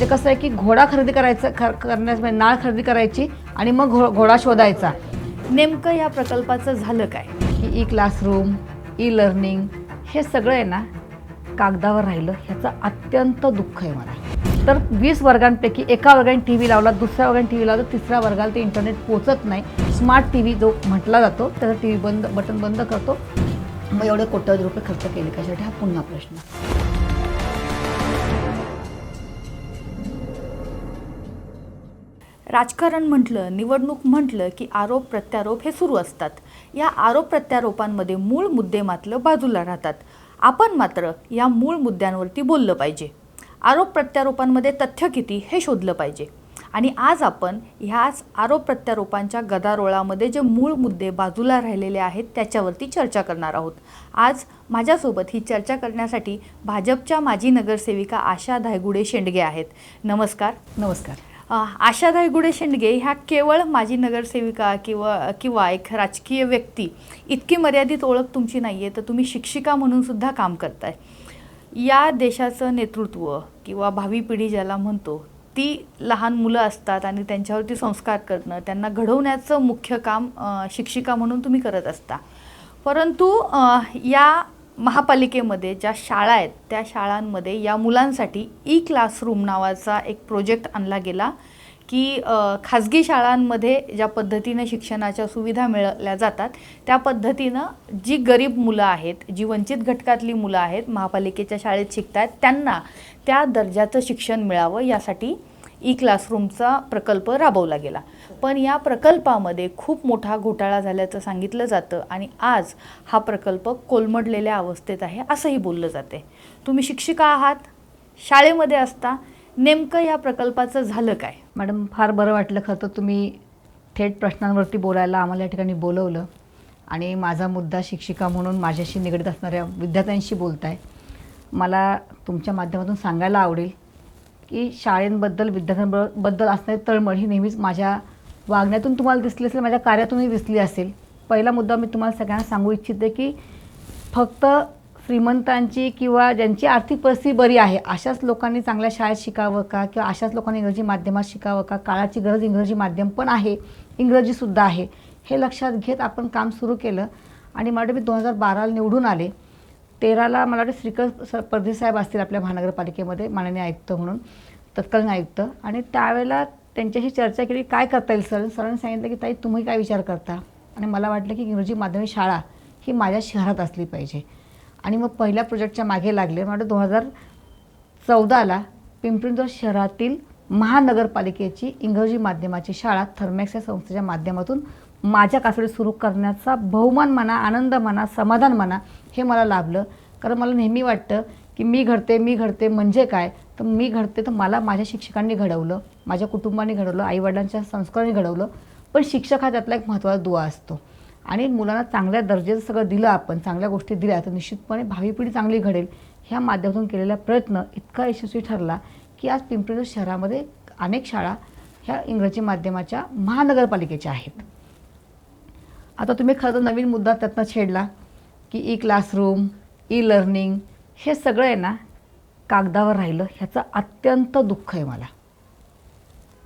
म्हणजे कसं आहे की घोडा खरेदी करण्यास नाळ खरेदी करायची आणि मग घोडा शोधायचा. नेमकं या प्रकल्पाचं झालं काय? की ई क्लासरूम, ई लर्निंग हे सगळं आहे ना कागदावर राहिलं, ह्याचं अत्यंत दुःख आहे मला. तर 20 वर्गांपैकी एका वर्गाने टी व्ही लावला, दुसऱ्या वर्गाने टी व्ही लावला, तिसऱ्या वर्गाला ते इंटरनेट पोचत नाही. स्मार्ट टी व्ही जो म्हटला जातो त्याचा टी व्ही बटन बंद करतो. मग एवढे कोट्यवधी रुपये खर्च केले कशासाठी, हा पुन्हा प्रश्न. राजकारण म्हटलं, निवडणूक म्हटलं की आरोप प्रत्यारोप हे सुरू असतात. या आरोप प्रत्यारोपांमध्ये मूळ मुद्दे मात्र बाजूला राहतात. आपण मात्र या मूळ मुद्द्यांवरती बोललं पाहिजे. आरोप प्रत्यारोपांमध्ये तथ्य किती हे शोधलं पाहिजे. आणि आज आपण ह्याच आरोप प्रत्यारोपांच्या गदारोळामध्ये जे मूळ मुद्दे बाजूला राहिलेले आहेत त्याच्यावरती चर्चा करणार आहोत. आज माझ्यासोबत ही चर्चा करण्यासाठी भाजपच्या माजी नगरसेविका आशा धायगुडे शेंडगे आहेत. नमस्कार. नमस्कार. आशा धायगुडे शेंडगे ह्या केवळ माजी नगरसेविका किंवा एक राजकीय व्यक्ती इतकी मर्यादित ओळख तुमची नाही आहे, तर तुम्ही शिक्षिका म्हणून सुद्धा काम करताय. या देशाचं नेतृत्व किंवा भावी पिढी ज्याला म्हणतो ती लहान मुलं असतात आणि त्यांच्यावरती संस्कार करणं, त्यांना घडवण्याचं मुख्य काम शिक्षिका म्हणून तुम्ही करत असता. परंतु या महापालिकेमध्ये ज्या शाळा आहेत त्या शाळांमध्ये या मुलांसाठी ई क्लासरूम नावाचा एक प्रोजेक्ट आणला गेला की खाजगी शाळांमध्ये ज्या पद्धतीने शिक्षणाच्या सुविधा मिळवल्या जातात त्या पद्धतीनं जी गरीब मुलं आहेत, जी वंचित घटकातली मुलं आहेत, महापालिकेच्या शाळेत शिकत आहेत, त्यांना त्या दर्जाचं शिक्षण मिळावं यासाठी ई क्लासरूमचा प्रकल्प राबवला गेला. पण या प्रकल्पामध्ये खूप मोठा घोटाळा झाल्याचं सांगितलं जातं आणि आज हा प्रकल्प कोलमडलेल्या अवस्थेत आहे असंही बोललं जाते. तुम्ही शिक्षिका आहात, शाळेमध्ये असता, नेमकं या प्रकल्पाचं झालं काय? मॅडम, फार बरं वाटलं खरं तर तुम्ही थेट प्रश्नांवरती बोलायला आम्हाला या ठिकाणी बोलवलं आणि माझा मुद्दा शिक्षिका म्हणून माझ्याशी निगडीत असणाऱ्या विद्यार्थ्यांशी बोलताय. मला तुमच्या माध्यमातून सांगायला आवडेल की शाळेंबद्दल, विद्यार्थ्यांबद्दल असणारी तळमळ ही नेहमीच माझ्या वागण्यातून तुम्हाला दिसली असेल, माझ्या कार्यातूनही दिसली असेल. पहिला मुद्दा मी तुम्हाला सगळ्यांना सांगू इच्छिते की फक्त श्रीमंतांची किंवा ज्यांची आर्थिक परिस्थिती बरी आहे अशाच लोकांनी चांगल्या शाळेत शिकावं का, किंवा अशाच लोकांनी इंग्रजी माध्यमात शिकावं का? काळाची गरज इंग्रजी माध्यम पण आहे, इंग्रजीसुद्धा आहे, हे लक्षात घेत आपण काम सुरू केलं. आणि मला मी 2012ला निवडून आले. 13ला मला वाटतं श्रीकर परदेसाहेब असतील आपल्या महानगरपालिकेमध्ये माननीय आयुक्त म्हणून, तत्कालीन आयुक्त. आणि त्यावेळेला त्यांच्याशी चर्चा केली काय करता येईल. सरांनी सांगितलं की ताई तुम्ही काय विचार करता. आणि मला वाटलं की इंग्रजी माध्यमिक शाळा ही माझ्या शहरात असली पाहिजे. आणि मग पहिल्या प्रोजेक्टच्या मागे लागले. मला 2014ला पिंपरी शहरातील महानगरपालिकेची इंग्रजी माध्यमाची शाळा थर्मॅक्स या संस्थेच्या माध्यमातून माझ्या कासडीत सुरू करण्याचा बहुमान म्हणा, आनंद म्हणा, समाधान म्हणा, हे मला लाभलं. कारण मला नेहमी वाटतं की मी घडते म्हणजे काय, तर मी घडते तर मला माझ्या शिक्षकांनी घडवलं, माझ्या कुटुंबाने घडवलं, आईवडिलांच्या संस्कारांनी घडवलं. पण शिक्षक हा त्यातला एक महत्त्वाचा दुवा असतो. आणि मुलांना चांगल्या दर्जाचं सगळं दिलं आपण, चांगल्या गोष्टी दिल्या तर निश्चितपणे भावी पिढी चांगली घडेल. ह्या माध्यमातून केलेला प्रयत्न इतका यशस्वी ठरला की आज पिंपरी शहरामध्ये अनेक शाळा ह्या इंग्रजी माध्यमाच्या महानगरपालिकेच्या आहेत. आता तुम्ही खरं तर नवीन मुद्दा त्यातनं छेडला की ई क्लासरूम, ई लर्निंग हे सगळं आहे ना कागदावर राहिलं, ह्याचं अत्यंत दुःख आहे मला.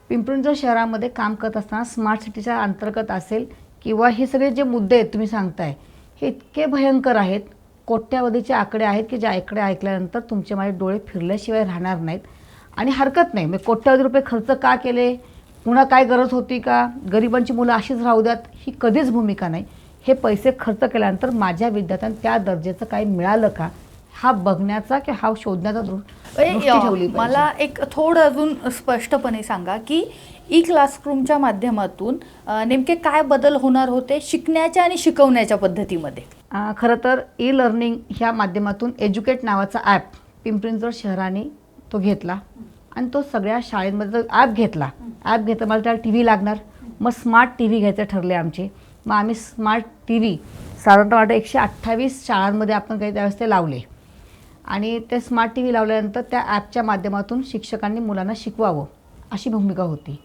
पिंपरी शहरामध्ये काम करत असताना स्मार्ट सिटीच्या अंतर्गत असेल किंवा हे सगळे जे मुद्दे आहेत तुम्ही सांगताय हे इतके भयंकर आहेत, कोट्यावधीचे आकडे आहेत की जे आकडे ऐकल्यानंतर तुमचे माझे डोळे फिरल्याशिवाय राहणार नाहीत. आणि हरकत नाही, मी कोट्यावधी रुपये खर्च का केले, पुन्हा काय गरज होती का, गरिबांची मुलं अशीच राहू द्यात, ही कधीच भूमिका नाही. हे पैसे खर्च केल्यानंतर माझ्या विद्यार्थ्यांना त्या दर्जाचं काही मिळालं का हा बघण्याचा की हा शोधण्याचा दृष्टी ठेवली. मला एक थोडं अजून स्पष्टपणे सांगा की ई क्लासरूमच्या माध्यमातून नेमके काय बदल होणार होते शिकण्याच्या आणि शिकवण्याच्या पद्धतीमध्ये? खरं तर ई लर्निंग ह्या माध्यमातून एज्युकेट नावाचा ॲप पिंपरी शहराने तो घेतला आणि तो सगळ्या शाळेमध्ये ॲप घेतला. मला त्याला टी व्ही लागणार, मग स्मार्ट टी व्ही घ्यायचे ठरले आमचे. मग आम्ही स्मार्ट टी व्ही साधारणतः वाटतं 128 शाळांमध्ये आपण काही त्यावेळेस ते लावले. आणि ते स्मार्ट टी व्ही लावल्यानंतर त्या ॲपच्या माध्यमातून शिक्षकांनी मुलांना शिकवावं अशी भूमिका होती.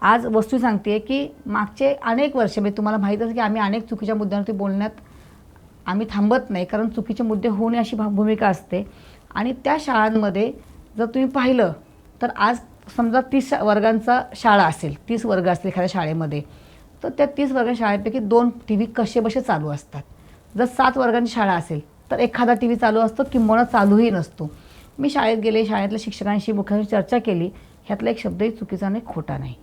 आज वस्तू सांगते की मागचे अनेक वर्ष मी तुम्हाला माहीत असेल की आम्ही अनेक चुकीच्या मुद्द्यांवरती बोलण्यात आम्ही थांबत नाही, कारण चुकीचे मुद्दे होऊ नये अशी भूमिका असते. आणि त्या शाळांमध्ये जर तुम्ही पाहिलं तर आज समजा 30 वर्गांचा शाळा असेल, 30 वर्ग असतील एखाद्या शाळेमध्ये, तर त्या 30 वर्ग शाळेपैकी 2 टी व्ही कसेबसे चालू असतात. जर 7 वर्गांची शाळा असेल तर एखादा टी व्ही चालू असतो, किंबहुना चालूही नसतो. मी शाळेत गेले, शाळेतल्या शिक्षकांशी मुख्याशी चर्चा केली, ह्यातला एक शब्दही चुकीचा नाही, खोटा नाही.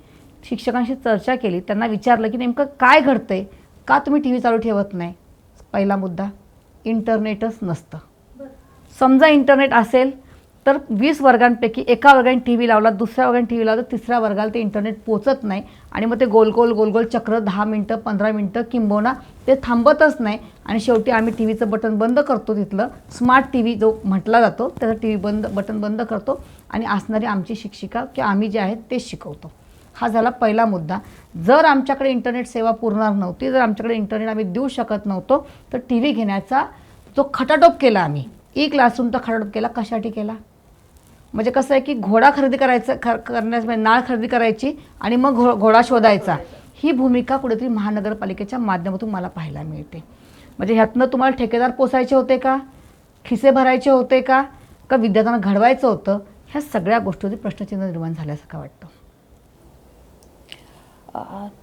शिक्षकांशी चर्चा केली, त्यांना विचारलं की नेमकं काय घडतंय, का तुम्ही टी व्ही चालू ठेवत नाही. पहिला मुद्दा, इंटरनेटच नसतं. समजा इंटरनेट असेल तर 20 वर्गांपैकी एका वर्गाने टी व्ही लावला, दुसऱ्या वर्गाने टी व्ही लावला, तिसऱ्या वर्गाला ते इंटरनेट पोचत नाही आणि मग ते गोल गोल चक्र 10 मिनटं 15 मिनटं किंबहुना ते थांबतच नाही आणि शेवटी आम्ही टी व्हीचं बटन बंद करतो. तिथलं स्मार्ट टी व्ही जो म्हटला जातो त्याचा टी व्ही बटन बंद करतो आणि असणारी आमची शिक्षिका की आम्ही जे आहेत तेच शिकवतो. हा झाला पहिला मुद्दा. जर आमच्याकडे इंटरनेट सेवा पुरणार नव्हती, जर आमच्याकडे इंटरनेट आम्ही देऊ शकत नव्हतो, तर टी व्ही घेण्याचा जो खटाटोप केला आम्ही, ई क्लासरूमचा खटाटोप केला. कशासाठी केला? म्हणजे कसं आहे की घोडा खरेदी करण्यास नाळ खरेदी करायची आणि मग घोडा शोधायचा, ही भूमिका कुठेतरी महानगरपालिकेच्या माध्यमातून मला पाहायला मिळते. म्हणजे ह्यातनं तुम्हाला ठेकेदार पोसायचे होते का, खिसे भरायचे होते का, का विद्यार्थ्यांना घडवायचं होतं, ह्या सगळ्या गोष्टीवरती प्रश्नचिन्ह निर्माण झाल्यासारखं वाटतं.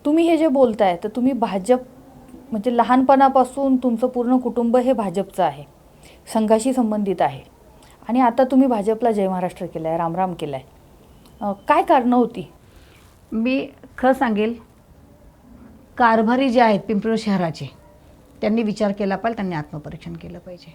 तुम्ही हे जे बोलताय तर तुम्ही भाजप म्हणजे लहानपणापासून तुमचं पूर्ण कुटुंब हे भाजपचं आहे, संघाशी संबंधित आहे आणि आता तुम्ही भाजपला जय महाराष्ट्र केलं आहे, रामराम केलं आहे. काय कारणं होती? मी खरं सांगेल, कारभारी जे आहेत पिंपरी शहराचे, त्यांनी विचार केला पाहिजे, त्यांनी आत्मपरीक्षण केलं पाहिजे.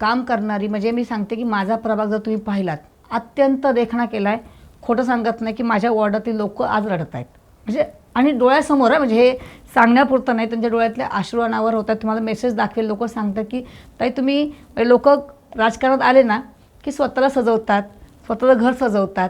काम करणारी म्हणजे मी सांगते की माझा प्रभाग जर तुम्ही पाहिलात, अत्यंत देखणा केला आहे. खोटं सांगत नाही की माझ्या वॉर्डातील लोक आज रडत आहेत, म्हणजे आणि डोळ्यासमोर आहे, म्हणजे हे सांगण्यापुरतं नाही, त्यांच्या डोळ्यातल्या अश्रू अनावर होतात. तुम्हाला मेसेज दाखवेल, लोक सांगतात की ताई तुम्ही, लोक राजकारणात आले ना की स्वतःला सजवतात, स्वतःचं घर सजवतात,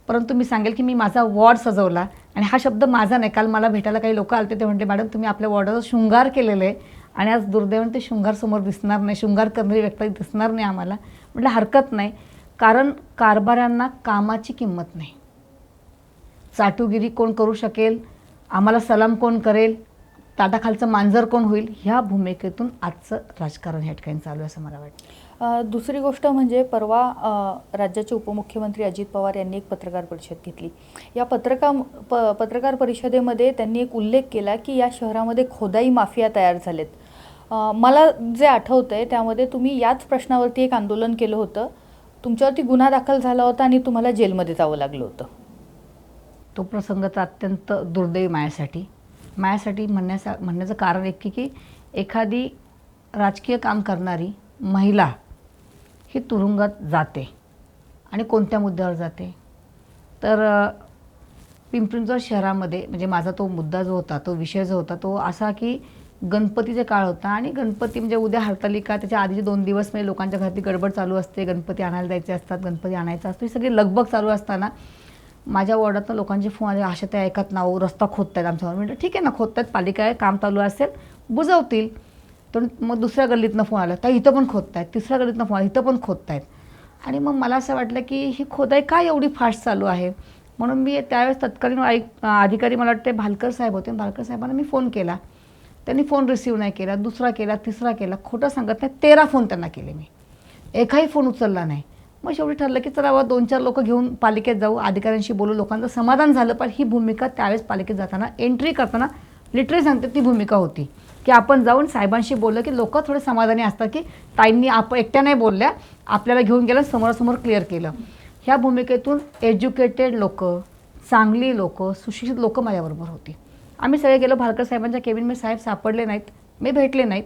परंतु मी सांगेल की मी माझा वॉर्ड सजवला. आणि हा शब्द माझा नाही, काल मला भेटायला काही लोक आले, ते म्हटले मॅडम तुम्ही आपल्या वॉर्डाचा शृंगार केलेलं आहे आणि आज दुर्दैवाने ते शृंगार समोर दिसणार नाही, शृंगार करणारी व्यक्ती दिसणार नाही आम्हाला. म्हटलं हरकत नाही, कारण कारभाऱ्यांना कामाची किंमत नाही. चाटुगिरी कोण करू शकेल, आम्हाला सलाम कोण करेल, ताटाखालचं मांजर कोण होईल, ह्या भूमिकेतून आजचं राजकारण ह्या ठिकाणी चालू आहे असं मला वाटतं. दुसरी गोष्ट म्हणजे परवा राज्याचे उपमुख्यमंत्री अजित पवार यांनी एक पत्रकार परिषद घेतली. या पत्रकार परिषदेमध्ये त्यांनी एक उल्लेख केला की या शहरामध्ये खोदाई माफिया तयार झालेत. मला जे आठवतं आहे त्यामध्ये तुम्ही याच प्रश्नावरती एक आंदोलन केलं होतं, तुमच्यावरती गुन्हा दाखल झाला होता आणि तुम्हाला जेलमध्ये जावं लागलं होतं. तो प्रसंग तर अत्यंत दुर्दैवी माझ्यासाठी म्हणण्याचं कारण एक की एखादी राजकीय काम करणारी महिला ही तुरुंगात जाते आणि कोणत्या मुद्द्यावर जाते, तर पिंपरी शहरामध्ये म्हणजे माझा तो मुद्दा जो होता, तो विषय जो होता, तो असा की गणपतीचा काळ होता आणि गणपती म्हणजे उद्या हरतालिका, त्याच्या आधीचे 2 दिवस म्हणजे लोकांच्या घरातली गडबड चालू असते, गणपती आणायला जायचे असतात, गणपती आणायचा असतो, ही सगळी लगबग चालू असताना माझ्या वॉर्डातनं लोकांचे फोन आले, अशा त्या ऐकत ना, रस्ता खोदतायत आमच्यावर. म्हटलं ठीक आहे ना, खोदतायत, पालिका आहे, काम चालू असेल बुजवतील. तर मग दुसऱ्या गल्लीतनं फोन आला, तर इथं पण खोदतायत, तिसऱ्या गल्लीतनं फोन आला, इथं पण खोदतायत. आणि मग मला असं वाटलं की ही खोदाई काय एवढी फास्ट चालू आहे, म्हणून मी त्यावेळेस तत्कालीन अधिकारी मला वाटते भालकर साहेब होते, भालकर साहेबांना मी फोन केला. त्यांनी फोन रिसीव्ह नाही केला, दुसरा केला, तिसरा केला, खोटं सांगत नाही 13 फोन त्यांना केले मी, एकही फोन उचलला नाही. मग शेवटी ठरलं की चला 2-4 लोक घेऊन पालिकेत जाऊ, अधिकाऱ्यांशी बोलू, लोकांचं समाधान झालं. पण ही भूमिका त्यावेळेस पालिकेत जाताना, एंट्री करताना लिटरली सांगते ती भूमिका होती की आपण जाऊन साहेबांशी बोललं की लोक थोडे समाधानी असतात की ताईंनी एकट्या नाही बोलल्या, आपल्याला घेऊन गेलं, समोरासमोर क्लिअर केलं. ह्या भूमिकेतून एज्युकेटेड लोक, चांगली लोक, सुशिक्षित लोक माझ्याबरोबर होती. आम्ही सगळे गेलो भालकर साहेबांच्या केबिनमध्ये, साहेब सापडले नाहीत, मी भेटले नाहीत.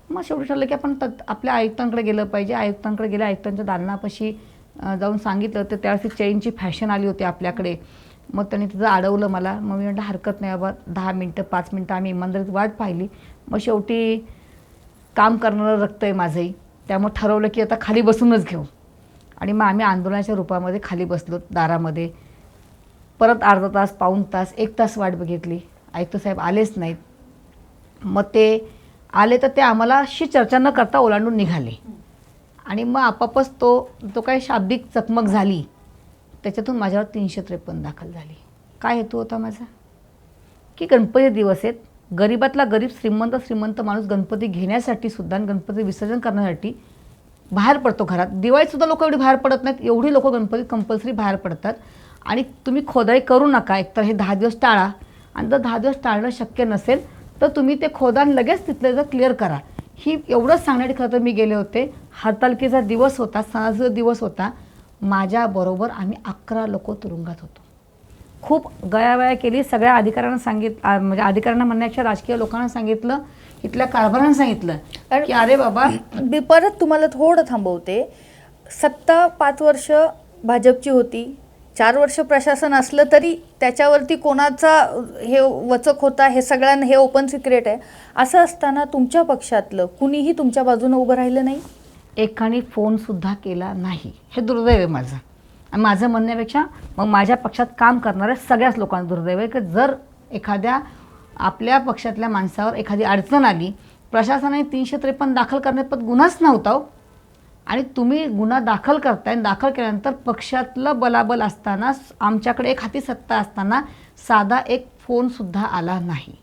मग शेवटी ठरलं की आपण आपल्या आयुक्तांकडे गेलं पाहिजे. आयुक्तांकडे गेलं, आयुक्तांच्या दालनापाशी जाऊन सांगितलं, तर त्यावेळेस चेनची फॅशन आली होती आपल्याकडे. मग त्यांनी तिथं अडवलं मला. मग मी म्हटलं हरकत नाही बाबा, 10 मिनटं 5 मिनटं आम्ही इमानदारीत वाट पाहिली. मग शेवटी काम करणारं रक्त आहे माझंही, त्यामुळे ठरवलं की आता खाली बसूनच घेऊ. आणि मग आम्ही आंदोलनाच्या रूपामध्ये खाली बसलो दारामध्ये. परत अर्धा तास, पाऊण तास, 1 तास वाट बघितली, आयुक्त साहेब आलेच नाहीत. मग ते आले तर ते आम्हाला अशी चर्चा न करता ओलांडून निघाले. आणि मग आपापच तो काही शाब्दिक चकमक झाली, त्याच्यातून माझ्यावर 353 दाखल झाली. काय हेतू होता माझा की गणपती दिवस आहेत, गरीबातला गरीब, श्रीमंत माणूस गणपती घेण्यासाठी सुद्धा, गणपती विसर्जन करण्यासाठी बाहेर पडतो घरात. दिवाळीतसुद्धा लोक एवढी बाहेर पडत नाहीत, एवढी लोक गणपतीत कंपल्सरी बाहेर पडतात. आणि तुम्ही खोदाई करू नका, एकतर हे 10 दिवस टाळा, आणि जर 10 दिवस टाळणं शक्य नसेल तर तुम्ही ते खोदा आणि लगेच तिथले जर क्लिअर करा. ही एवढंच सांगण्यासाठी खरं तर मी गेले होते. हरतालिकेचा दिवस होता, सणाचा दिवस होता. माझ्याबरोबर आम्ही 11 लोक तुरुंगात होतो. खूप गयावया केली. सगळ्या अधिकाऱ्यांना म्हणजे अधिकाऱ्यांना म्हणण्यापेक्षा राजकीय लोकांना सांगितलं, इथल्या कारभारांना सांगितलं की अरे बाबा. मी परत तुम्हाला थोडं थांबवते. सत्ता 5 वर्ष भाजपची होती, 4 वर्ष प्रशासन असलं तरी त्याच्यावरती कोणाचा हे वचक होता हे सगळ्यांना हे ओपन सिक्रेट आहे. असं असताना तुमच्या पक्षातलं कुणीही तुमच्या बाजूने उभं राहिलं नाही? एकाने फोनसुद्धा केला नाही. हे दुर्दैव आहे माझं. आणि माझं म्हणण्यापेक्षा मग माझ्या पक्षात काम करणाऱ्या सगळ्याच लोकांना दुर्दैव आहे की जर एखाद्या आपल्या पक्षातल्या माणसावर एखादी अडचण आली, प्रशासनाने 353 दाखल करण्यात गुन्हाच नव्हता हो. आणि तुम्ही गुन्हा दाखल करताय, दाखल केल्यानंतर पक्षातलं बलाबल असताना, आमच्याकडे एक हाती सत्ता असताना साधा एक फोनसुद्धा आला नाही.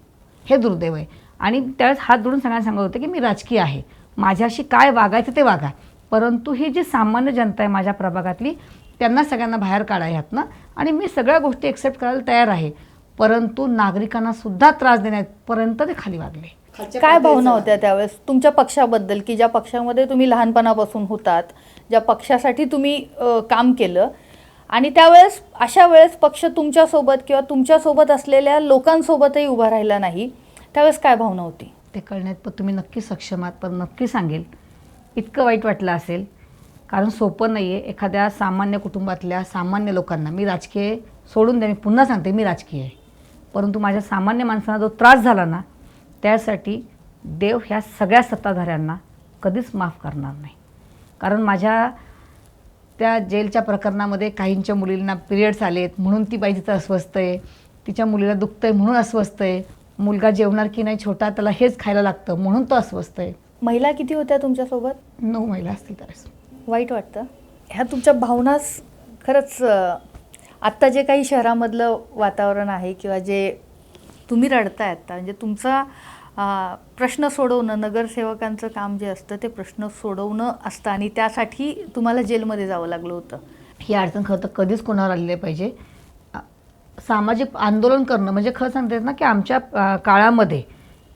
हे दुर्दैव आहे. आणि त्यावेळेस हात जोडून सगळ्यांना सांगत होते की मी राजकीय आहे, माझ्याशी काय वागायचं ते वागा, परंतु ही जी सामान्य जनता आहे माझ्या प्रभागातली त्यांना सगळ्यांना बाहेर काढा ह्यातनं, आणि मी सगळ्या गोष्टी एक्सेप्ट करायला तयार आहे, परंतु नागरिकांना सुद्धा त्रास देण्यापर्यंत ते खाली वागले. काय भावना होत्या त्यावेळेस तुमच्या पक्षाबद्दल, की ज्या पक्षामध्ये तुम्ही लहानपणापासून होतात, ज्या पक्षासाठी तुम्ही काम केलं, आणि त्यावेळेस अशा वेळेस पक्ष तुमच्यासोबत किंवा तुमच्यासोबत असलेल्या लोकांसोबतही उभा राहिला नाही, त्यावेळेस काय भावना होती? ते कळण्यात पण तुम्ही नक्की सक्षम आहात. पण नक्की सांगेल, इतकं वाईट वाटलं असेल, कारण सोपं नाही आहे एखाद्या सामान्य कुटुंबातल्या सामान्य लोकांना. मी राजकीय सोडून द्या, मी पुन्हा सांगते मी राजकीय आहे, परंतु माझ्या सामान्य माणसांना जो त्रास झाला ना, त्यासाठी देव ह्या सगळ्या सत्ताधाऱ्यांना कधीच माफ करणार नाही. कारण माझ्या त्या जेलच्या प्रकरणामध्ये काहींच्या मुलींना पिरियड्स आलेत म्हणून ती बाई तिथं अस्वस्थ आहे, तिच्या मुलीला दुखतं आहे म्हणून अस्वस्थ आहे, मुलगा जेवणार की नाही छोटा त्याला हेच खायला लागतं म्हणून तो अस्वस्थ आहे. महिला किती होत्या तुमच्यासोबत? 9 महिला असतील त्यावेळेस. वाईट वाटतं ह्या तुमच्या भावनाच. खरंच आत्ता जे काही शहरामधलं वातावरण आहे किंवा जे तुम्ही रडताय आत्ता, म्हणजे तुमचा प्रश्न सोडवणं, नगरसेवकांचं काम जे असतं ते प्रश्न सोडवणं असतं, आणि त्यासाठी तुम्हाला जेलमध्ये जावं लागलं होतं. ही अडचण खरं तर कधीच कोणावर आलेली पाहिजे. सामाजिक आंदोलन करणं म्हणजे खरं सांगते ना की आमच्या काळामध्ये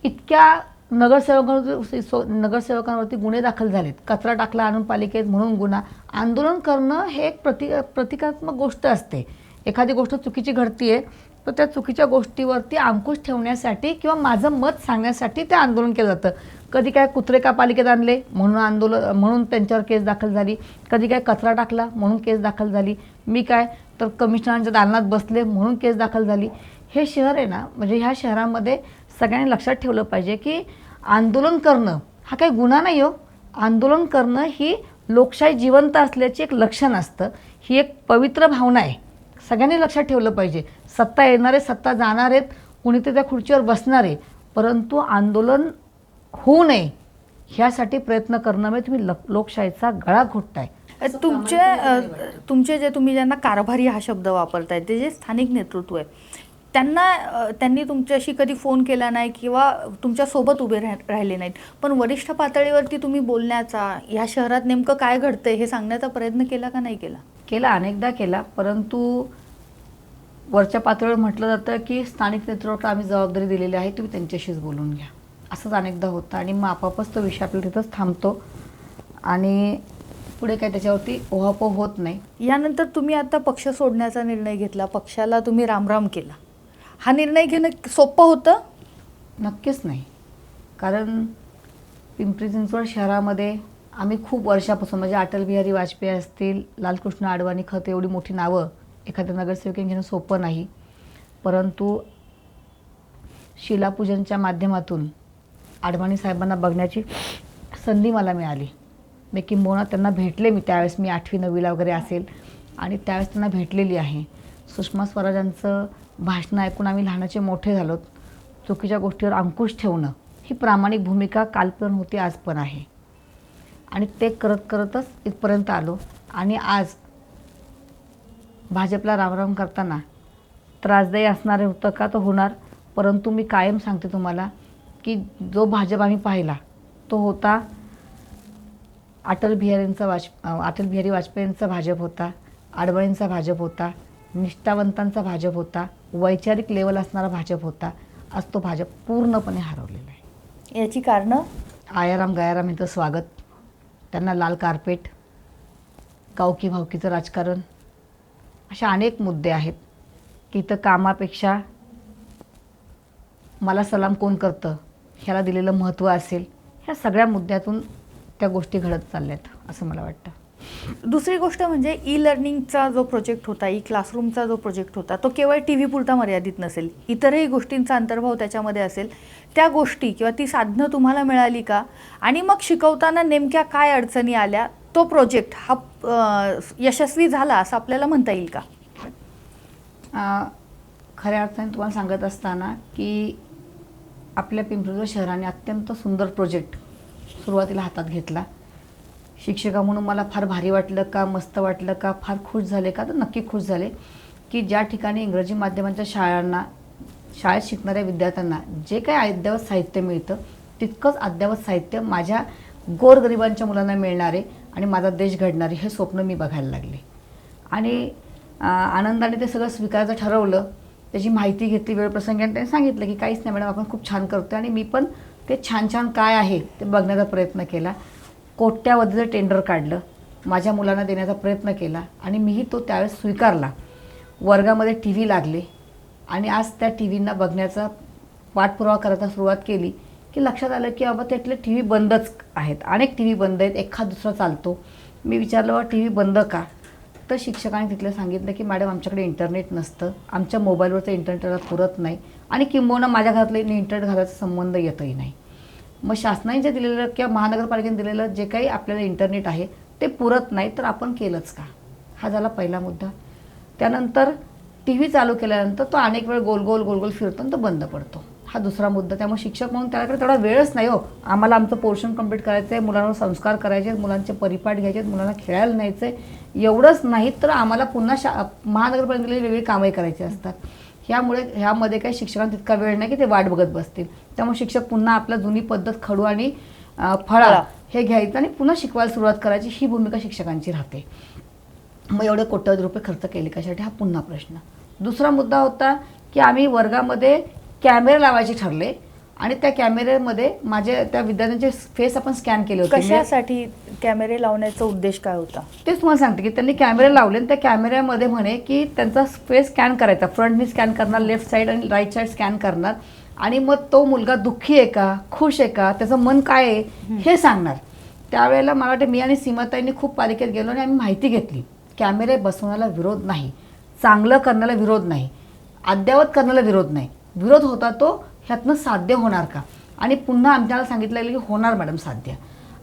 इतक्या नगरसेवकांवरती गुन्हे दाखल झालेत. कचरा टाकला आणून पालिकेत म्हणून गुन्हा. आंदोलन करणं हे एक प्रतिकात्मक गोष्ट असते. एखादी गोष्ट चुकीची घडती आहे तर त्या चुकीच्या गोष्टीवरती अंकुश ठेवण्यासाठी किंवा माझं मत सांगण्यासाठी ते आंदोलन केलं जातं. कधी काय कुत्रे का पालिकेत आणले म्हणून त्यांच्यावर केस दाखल झाली, कधी काय कचरा टाकला म्हणून केस दाखल झाली, मी काय तर कमिशनरांच्या दालनात बसले म्हणून केस दाखल झाली. हे शहर आहे ना, म्हणजे ह्या शहरामध्ये सगळ्यांनी लक्षात ठेवलं पाहिजे की आंदोलन करणं हा काही गुन्हा नाही हो. आंदोलन करणं ही लोकशाही जिवंत असल्याचे एक लक्षण असतं, ही एक पवित्र भावना आहे. सगळ्यांनी लक्षात ठेवलं पाहिजे. सत्ता येणारे सत्ता जाणार आहेत, कुणीतरी त्या खुर्चीवर बसणार आहे, परंतु आंदोलन होऊ नये ह्यासाठी प्रयत्न करणं म्हणजे तुम्ही लोकशाहीचा गळा घोटताय. तुमचे जे तुम्ही ज्यांना कारभारी हा शब्द वापरताय ते जे स्थानिक नेतृत्व आहे त्यांनी तुमच्याशी कधी फोन केला नाही किंवा तुमच्यासोबत उभे राहिले नाहीत, पण वरिष्ठ पातळीवरती तुम्ही बोलण्याचा, ह्या शहरात नेमकं काय घडतंय हे सांगण्याचा प्रयत्न केला का नाही केला? केला, अनेकदा केला, परंतु वरच्या पातळीवर म्हटलं जातं की स्थानिक नेतृत्वाला आम्ही जबाबदारी दिलेली आहे, तुम्ही त्यांच्याशीच बोलून घ्या, असंच अनेकदा होतं. आणि मग आपापच तो विषय आपल्याला तिथंच थांबतो आणि पुढे काय त्याच्यावरती ओहापोह होत नाही. यानंतर तुम्ही आता पक्ष सोडण्याचा निर्णय घेतला, पक्षाला तुम्ही रामराम केला. हा निर्णय घेणं सोपं होतं? नक्कीच नाही. कारण पिंपरी चिंचवड शहरामध्ये आम्ही खूप वर्षापासून, म्हणजे अटल बिहारी वाजपेयी असतील, लालकृष्ण अडवाणी, खत एवढी मोठी नावं एखाद्या नगरसेवकाने घेणं सोपं नाही. परंतु शिलापूजनच्या माध्यमातून अडवाणी साहेबांना बघण्याची संधी मला मिळाली. मी किंबहुना त्यांना भेटले, मी त्यावेळेस मी 8वी 9वीला वगैरे असेल, आणि त्यावेळेस त्यांना भेटलेली आहे. सुषमा स्वराजांचं भाषणं ऐकून आम्ही लहानाचे मोठे झालोत. चुकीच्या गोष्टीवर अंकुश ठेवणं ही प्रामाणिक भूमिका कालपर्यंत होती, आज पण आहे, आणि ते करत करतच इथपर्यंत आलो. आणि आज भाजपला रामराम करताना त्रासदायी असणार होतं का, तर होणार, परंतु मी कायम सांगते तुम्हाला की जो भाजप आम्ही पाहिला तो होता अटल बिहारी वाजपेयींचा भाजप होता, अडवाणींचा भाजप होता, निष्ठावंतांचा भाजप होता, वैचारिक लेवल असणारा भाजप होता. आज तो भाजप पूर्णपणे हरवलेला आहे. याची कारणं? आयाराम गयाराम यांचं स्वागत, त्यांना लाल कार्पेट, गावकी भावकीचं राजकारण, अशा अनेक मुद्दे आहेत की इथं कामापेक्षा मला सलाम कोण करतं ह्याला दिलेलं महत्त्व असेल, ह्या सगळ्या मुद्द्यातून त्या गोष्टी घडत चालल्यात असं मला वाटतं. दुसरी गोष्ट म्हणजे ई लर्निंगचा जो प्रोजेक्ट होता, ई क्लासरूमचा जो प्रोजेक्ट होता, तो केवळ टी व्ही पुरता मर्यादित नसेल, इतरही गोष्टींचा अंतर्भाव त्याच्यामध्ये असेल. त्या गोष्टी किंवा ती साधनं तुम्हाला मिळाली का? आणि मग शिकवताना नेमक्या काय अडचणी आल्या? तो प्रोजेक्ट हा यशस्वी झाला असं आपल्याला म्हणता येईल का? खऱ्या अर्थाने तुम्हाला सांगत असताना की आपल्या पिंपरी शहराने अत्यंत सुंदर प्रोजेक्ट सुरुवातीला हातात घेतला. शिक्षिका म्हणून मला फार भारी वाटलं का, मस्त वाटलं का, फार खुश झाले का? तर नक्की खुश झाले की ज्या ठिकाणी इंग्रजी माध्यमांच्या शाळेत शिकणाऱ्या विद्यार्थ्यांना जे काही अद्ययावत साहित्य मिळतं तितकंच अद्ययावत साहित्य माझ्या गोरगरिबांच्या मुलांना मिळणारे आणि माझा देश घडणारे हे स्वप्न मी बघायला लागले. आणि आनंदाने ते सगळं स्वीकारायचं ठरवलं. त्याची माहिती घेतली वेळप्रसंगी आणि त्यांनी सांगितलं की काहीच नाही मॅडम, आपण खूप छान करतो. आणि मी पण ते छान छान काय आहे ते बघण्याचा प्रयत्न केला. कोट्यावधीचं टेंडर काढलं, माझ्या मुलांना देण्याचा प्रयत्न केला आणि मीही तो त्यावेळेस स्वीकारला. वर्गामध्ये टी व्ही लागले आणि आज त्या टी व्हींना बघण्याचा पाठपुरावा करायला सुरुवात केली की लक्षात आलं की बाबा त्यातले टी व्ही बंदच आहेत. अनेक टी व्ही बंद आहेत, एखाद दुसरा चालतो. मी विचारलं बाबा टी व्ही बंद का? तर शिक्षकांनी तिथलं सांगितलं की मॅडम आमच्याकडे इंटरनेट नसतं, आमच्या मोबाईलवरचं इंटरनेटला पुरत नाही आणि किंबहुना माझ्या घरातले इंटरनेट घालायचा संबंध येतही नाही. मग शासनाने जे दिलेलं किंवा महानगरपालिकेने दिलेलं जे काही आपल्याला इंटरनेट आहे ते पुरत नाही, तर आपण केलंच का? हा झाला पहिला मुद्दा. त्यानंतर टी व्ही चालू केल्यानंतर तो अनेक वेळ गोल गोल फिरतो आणि तो बंद पडतो. हा दुसरा मुद्दा. त्यामुळे शिक्षक म्हणून त्याकडे तेवढा वेळच नाही हो. आम्हाला आमचं पोर्शन कंप्लीट करायचं आहे, मुलांवर संस्कार करायचे आहेत, मुलांचे परिपाठ घ्यायचे आहेत, मुलांना खेळायला न्यायचं आहे. एवढंच नाही तर आम्हाला पुन्हा महानगरपालिकेला वेगळी कामही करायची असतात. ह्यामध्ये काही शिक्षकांना तितका वेळ नाही की ते वाट बघत बसतील. त्यामुळे शिक्षक पुन्हा आपला जुनी पद्धत खडू आणि फळा हे घ्यायचं आणि पुन्हा शिकवायला सुरुवात करायची, ही भूमिका शिक्षकांची राहते. मग एवढे कोट्यवधी रुपये खर्च केले कशासाठी? हा पुन्हा प्रश्न. दुसरा मुद्दा होता की आम्ही वर्गामध्ये कॅमेरे लावायचे ठरले आणि त्या कॅमेऱ्यामध्ये माझे त्या विद्यार्थ्यांचे फेस आपण स्कॅन केले होते. कशासाठी कॅमेरे लावण्याचा उद्देश काय होता? तेच तुम्हाला सांगते की त्यांनी कॅमेरे लावले आणि त्या कॅमेऱ्यामध्ये म्हणे की त्यांचा फेस स्कॅन करायचा, फ्रंटनी स्कॅन करणार, लेफ्ट साईड आणि राईट साईड स्कॅन करणार आणि मग तो मुलगा दुःखी आहे का, खुश आहे का, त्याचं मन काय आहे हे सांगणार. त्यावेळेला मला वाटतं मी आणि सीमाताईंनी खूप पालिकेत गेलो आणि आम्ही माहिती घेतली. कॅमेरे बसवण्याला विरोध नाही, चांगलं करण्याला विरोध नाही, अद्ययावत करण्याला विरोध नाही. विरोध होता तो ह्यातनं साध्य होणार का? आणि पुन्हा आमच्याला सांगितलं की होणार मॅडम साध्य.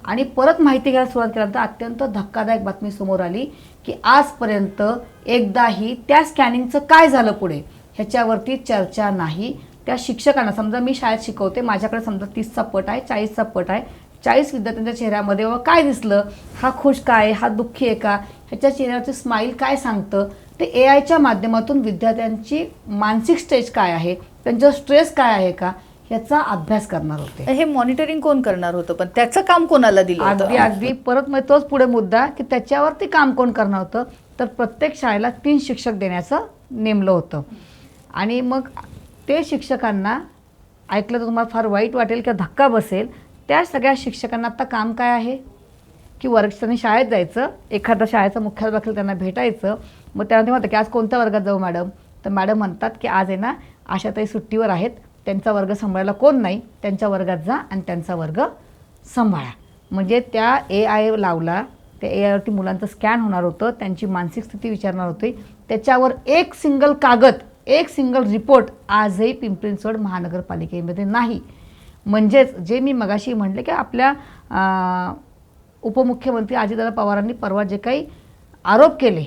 आणि परत माहिती घ्यायला सुरुवात केल्यानंतर अत्यंत धक्कादायक बातमी समोर आली की आजपर्यंत एकदाही त्या स्कॅनिंगचं काय झालं पुढे ह्याच्यावरती चर्चा नाही. त्या शिक्षकांना, समजा मी शाळेत शिकवते, माझ्याकडे समजा 30चा पट आहे, 40चा पट आहे, 40 विद्यार्थ्यांच्या चेहऱ्यामध्ये बाबा काय दिसलं, हा खुश काय, हा दुःखी आहे का, ह्याच्या चेहऱ्याचं स्माईल काय सांगतं, ते AI च्या माध्यमातून विद्यार्थ्यांची मानसिक स्टेज काय आहे, त्यांचं स्ट्रेस काय आहे का, याचा अभ्यास करणार होते. हे मॉनिटरिंग कोण करणार होतं? पण त्याचं काम कोणाला दिलं होतं? अगदी परत मग तोच पुढे मुद्दा की त्याच्यावरती काम कोण करणार होतं? तर प्रत्येक शाळेला 3 शिक्षक देण्याचं नेमलं होतं. आणि मग ते शिक्षकांना ऐकलं तर तुम्हाला फार वाईट वाटेल किंवा धक्का बसेल, त्या सगळ्या शिक्षकांना आता काम काय आहे की वर्गाने शाळेत जायचं, एखादा शाळेचा मुख्याध्यापक त्यांना भेटायचं. मग त्यांना ते म्हणतात की आज कोणत्या वर्गात जाऊ मॅडम? तर मॅडम म्हणतात की आज आहे ना आशाताई सुट्टीवर आहेत, त्यांचा वर्ग सांभाळायला कोण नाही, त्यांच्या वर्गात जा आणि त्यांचा वर्ग सांभाळा. म्हणजे त्या AI लावला, त्या AIवरती मुलांचं स्कॅन होणार होतं, त्यांची मानसिक स्थिती विचारणार होती, त्याच्यावर एक सिंगल कागद, एक सिंगल रिपोर्ट आजही पिंपरी चिंचवड महानगरपालिकेमध्ये नाही. म्हणजेच जे मी मगाशी म्हटले की आपल्या उपमुख्यमंत्री अजितदादा पवारांनी परवा जे काही आरोप केले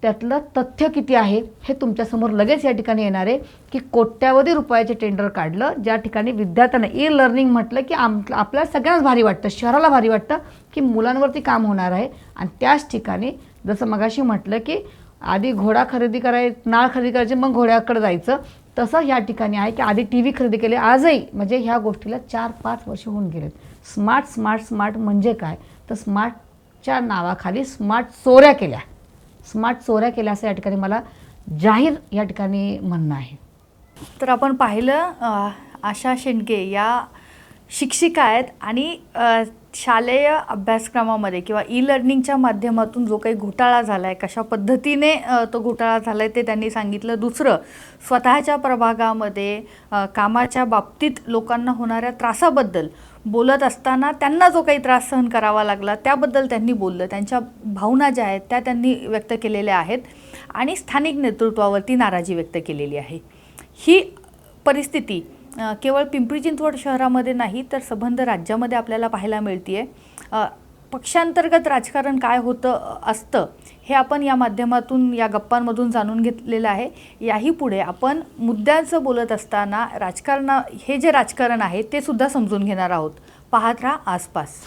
त्यातलं तथ्य किती आहे हे तुमच्यासमोर लगेच या ठिकाणी येणार आहे की कोट्यावधी रुपयाचे टेंडर काढलं, ज्या ठिकाणी विद्यार्थ्यांना ई लर्निंग म्हटलं की आपल्याला सगळ्यांनाच भारी वाटतं, शहराला भारी वाटतं की मुलांवरती काम होणार आहे. आणि त्याच ठिकाणी जसं मगाशी म्हटलं की आधी घोडा खरेदी नाळ खरेदी करायची मग घोड्याकडे जायचं, तसं या ठिकाणी आहे की आधी टी व्ही खरेदी केले. आजही म्हणजे ह्या गोष्टीला 4-5 वर्ष होऊन गेलेत. स्मार्ट म्हणजे काय? तर स्मार्टच्या नावाखाली स्मार्ट चोऱ्या केल्या असं या ठिकाणी मला जाहीर या ठिकाणी म्हणणं आहे. तर आपण पाहिलं आशा शेंडगे या शिक्षिका आहेत आणि शालेय अभ्यासक्रमामध्ये किंवा ई लर्निंगच्या माध्यमातून जो काही घोटाळा झाला आहे, कशा पद्धतीने तो घोटाळा झाला आहे ते त्यांनी सांगितलं. दुसरं, स्वतःच्या प्रभागामध्ये कामाच्या बाबतीत लोकांना होणाऱ्या त्रासाबद्दल बोलत असताना त्यांना जो काही त्रास सहन करावा लागला त्याबद्दल त्यांनी बोललं. त्यांच्या भावना ज्या आहेत त्या त्यांनी व्यक्त केलेल्या आहेत आणि स्थानिक नेतृत्वावरती नाराजी व्यक्त केलेली आहे. ही परिस्थिती केवळ पिंपरी चिंचवड शहरामध्ये नाही तर संबंध राज्यामध्ये आपल्याला पाहायला मिळते आहे. पक्षांतर्गत राजकारण काय होतं असतं हे आपण या माध्यमातून या गप्पांमधून जाणून घेतलेलं आहे. याही पुढे आपण मुद्द्यांचं बोलत असताना हे जे राजकारण आहे ते सुद्धा समजून घेणार आहोत. पाहत राहा आसपास.